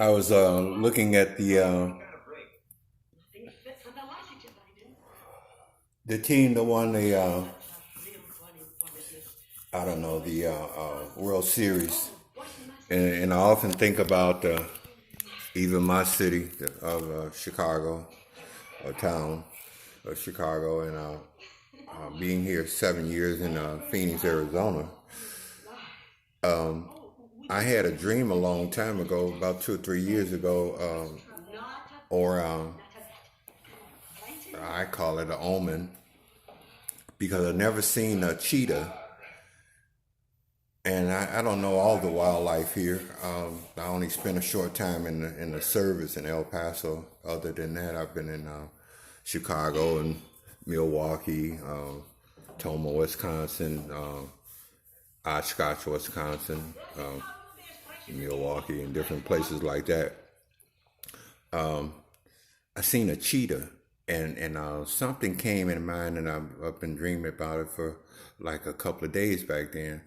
I was looking at the team that won the I don't know the World Series, and I often think about even my city of Chicago, a town of Chicago, and being here 7 years in Phoenix, Arizona. I had a dream a long time ago, about 2 or 3 years ago, or I call it an omen, because I've never seen a cheetah, and I don't know all the wildlife here. I only spent a short time in the service in El Paso. Other than that, I've been in Chicago and Milwaukee, Toma, Wisconsin, Oshkosh, Wisconsin, Milwaukee, and different places like that. I seen a cheetah, and something came in mind, and I've been dreaming about it for like a couple of days back then.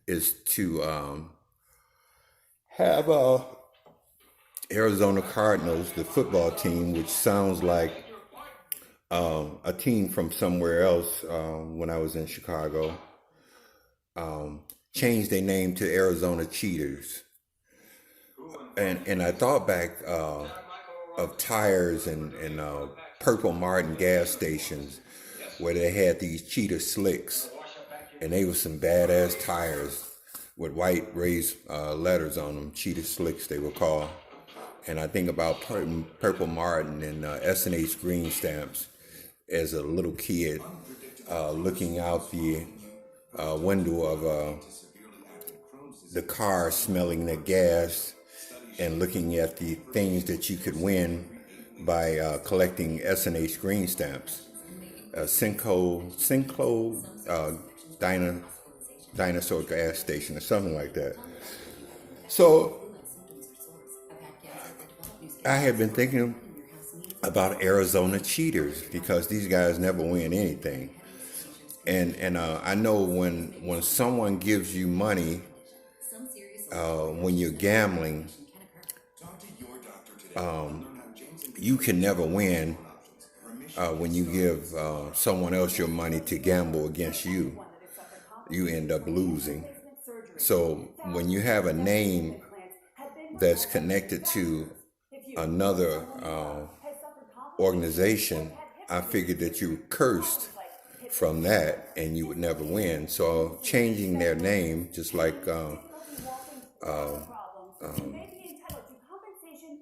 Is to have Arizona Cardinals, the football team, which sounds like a team from somewhere else when I was in Chicago, change their name to Arizona Cheaters. And I thought back of tires and Purple Martin gas stations where they had these cheetah slicks, and they were some badass tires with white raised letters on them, cheetah slicks they were called. And I think about Purple Martin and S&H green stamps as a little kid, looking out the window of the car, smelling the gas, and looking at the things that you could win by collecting S&H green stamps. Sinclair dinosaur gas station or something like that. So I have been thinking about Arizona cheaters because these guys never win anything. And I know when someone gives you money, when you're gambling, you can never win when you give someone else your money to gamble against you. You end up losing. So when you have a name that's connected to another organization, I figured that you were cursed from that and you would never win. So changing their name, just like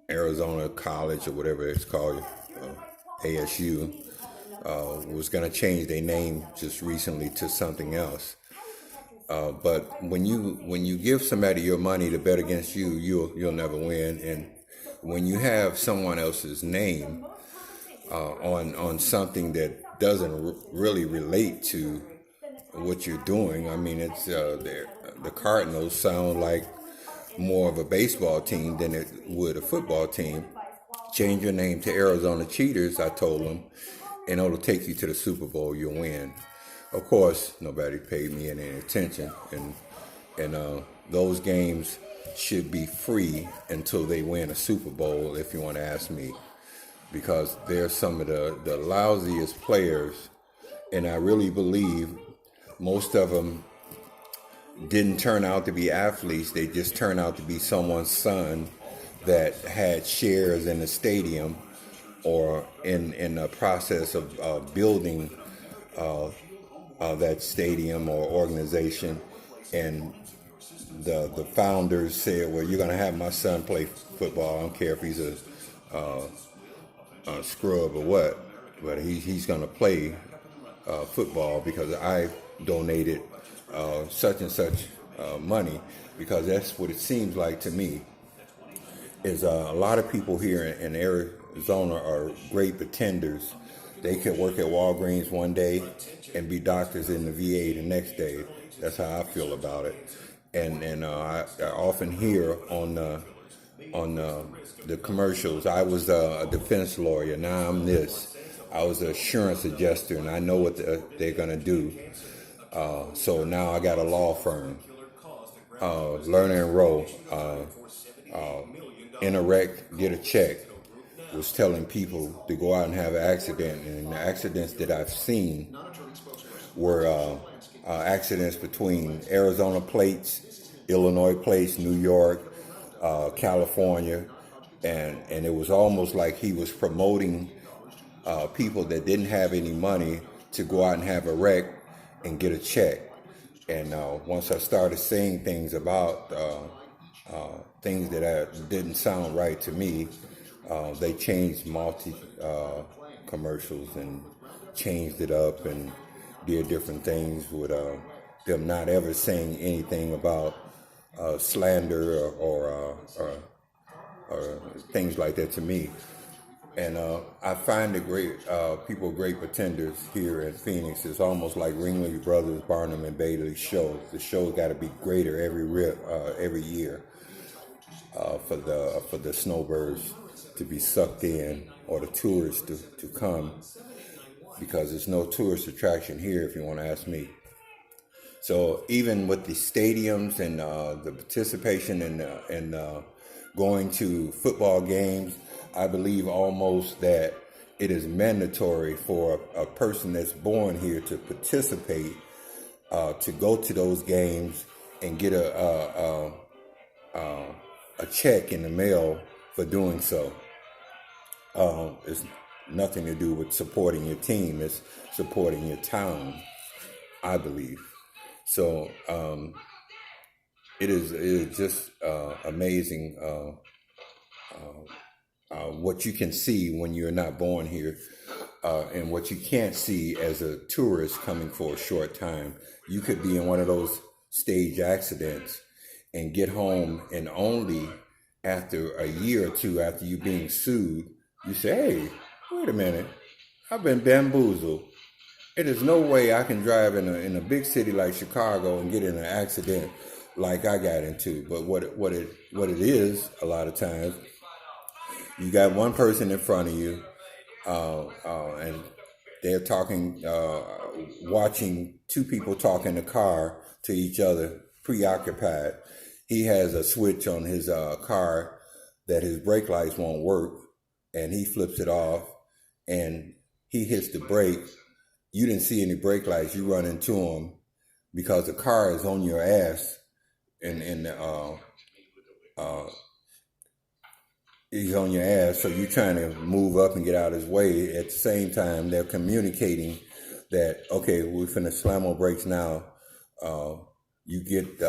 Arizona College or whatever it's called, ASU, was going to change their name just recently to something else. But when you give somebody your money to bet against you, you'll never win. And when you have someone else's name on something that doesn't really relate to what you're doing, I mean, it's the Cardinals sound like more of a baseball team than it would a football team. Change your name to Arizona Cheaters, I told them, and it'll take you to the Super Bowl. You'll win. Of course, nobody paid me any attention, and those games should be free until they win a Super Bowl, if you want to ask me, because they're some of the lousiest players, and I really believe most of them didn't turn out to be athletes. They just turned out to be someone's son that had shares in the stadium or in the process of building that stadium or organization, and the founders said, well, you're going to have my son play football. I don't care if he's a scrub or what, but he's going to play football because I donated such and such money, because that's what it seems like to me. Is a lot of people here in Arizona are great pretenders. They could work at Walgreens one day and be doctors in the VA the next day. That's how I feel about it. And I often hear on the commercials, I was a defense lawyer, now I'm this. I was an assurance adjuster, and I know what they're going to do. So now I got a law firm, Lerner and Rowe. in a wreck, get a check, was telling people to go out and have an accident. And the accidents that I've seen were accidents between Arizona plates, Illinois plates, New York, California, and it was almost like he was promoting people that didn't have any money to go out and have a wreck and get a check. And once I started saying things about things that didn't sound right to me, they changed commercials and changed it up and did different things with them not ever saying anything about slander or things like that to me. And I find the people great pretenders here in Phoenix. It's almost like Ringling Brothers, Barnum and Bailey show. The show's got to be greater every year for the snowbirds to be sucked in, or the tourists to come, because there's no tourist attraction here, if you want to ask me. So even with the stadiums and the participation and going to football games, I believe almost that it is mandatory for a person that's born here to participate, to go to those games and get a check in the mail for doing so. It's nothing to do with supporting your team. It's supporting your town, I believe. So it is just amazing what you can see when you're not born here, and what you can't see as a tourist coming for a short time. You could be in one of those stage accidents and get home, and only after a year or two after you being sued, you say, hey, wait a minute, I've been bamboozled. It is no way I can drive in a big city like Chicago and get in an accident like I got into. But what it is, a lot of times, you got one person in front of you, and they're talking, watching two people talk in the car to each other, preoccupied. He has a switch on his car that his brake lights won't work, and he flips it off, and he hits the brake. You didn't see any brake lights. You run into him because the car is on your ass, and he's on your ass, so you're trying to move up and get out of his way. At the same time, they're communicating that, okay, we're finna slam on brakes now. You get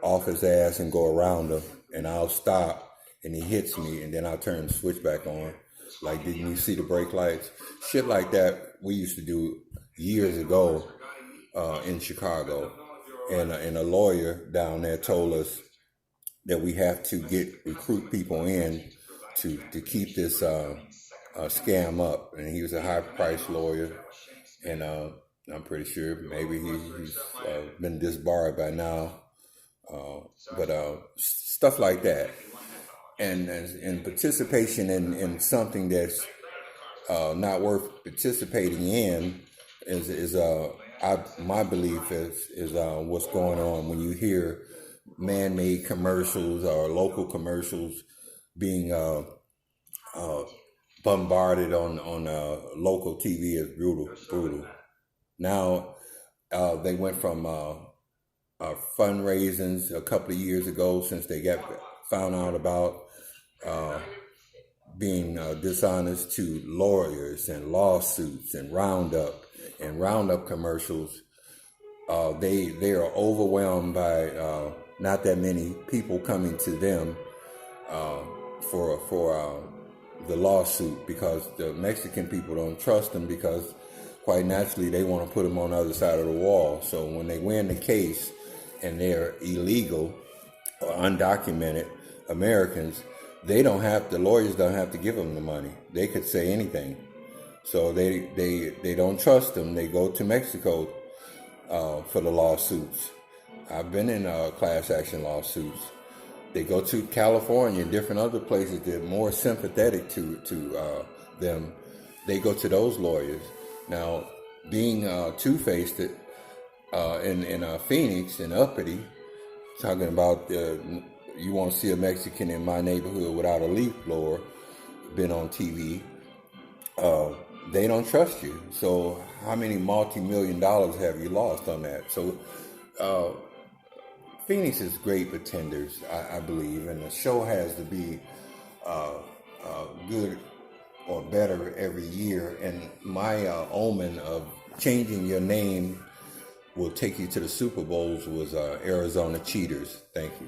off his ass and go around him, and I'll stop, and he hits me, and then I'll turn the switch back on. Like, didn't you see the brake lights? Shit like that we used to do years ago in Chicago. And a lawyer down there told us that we have to recruit people in to keep this scam up. And he was a high-priced lawyer, and I'm pretty sure maybe he's been disbarred by now. But stuff like that. And participation in something that's not worth participating in is my belief is what's going on when you hear man-made commercials or local commercials being bombarded on local TV is brutal. Now they went from fundraisings a couple of years ago, since they got found out about being dishonest, to lawyers and lawsuits and Roundup commercials. They are overwhelmed by not that many people coming to them for the lawsuit, because the Mexican people don't trust them, because quite naturally they want to put them on the other side of the wall. So when they win the case and they're illegal or undocumented Americans, the lawyers don't have to give them the money. They could say anything. So they don't trust them. They go to Mexico for the lawsuits. I've been in class action lawsuits. They go to California and different other places that are more sympathetic to them. They go to those lawyers. Now, being two-faced in Phoenix and uppity, talking about you won't see a Mexican in my neighborhood without a leaf blower, been on TV. They don't trust you. So how many multi-million dollars have you lost on that? So Phoenix is great pretenders, I believe, and the show has to be good or better every year. And my omen of changing your name will take you to the Super Bowls was Arizona Cheaters. Thank you.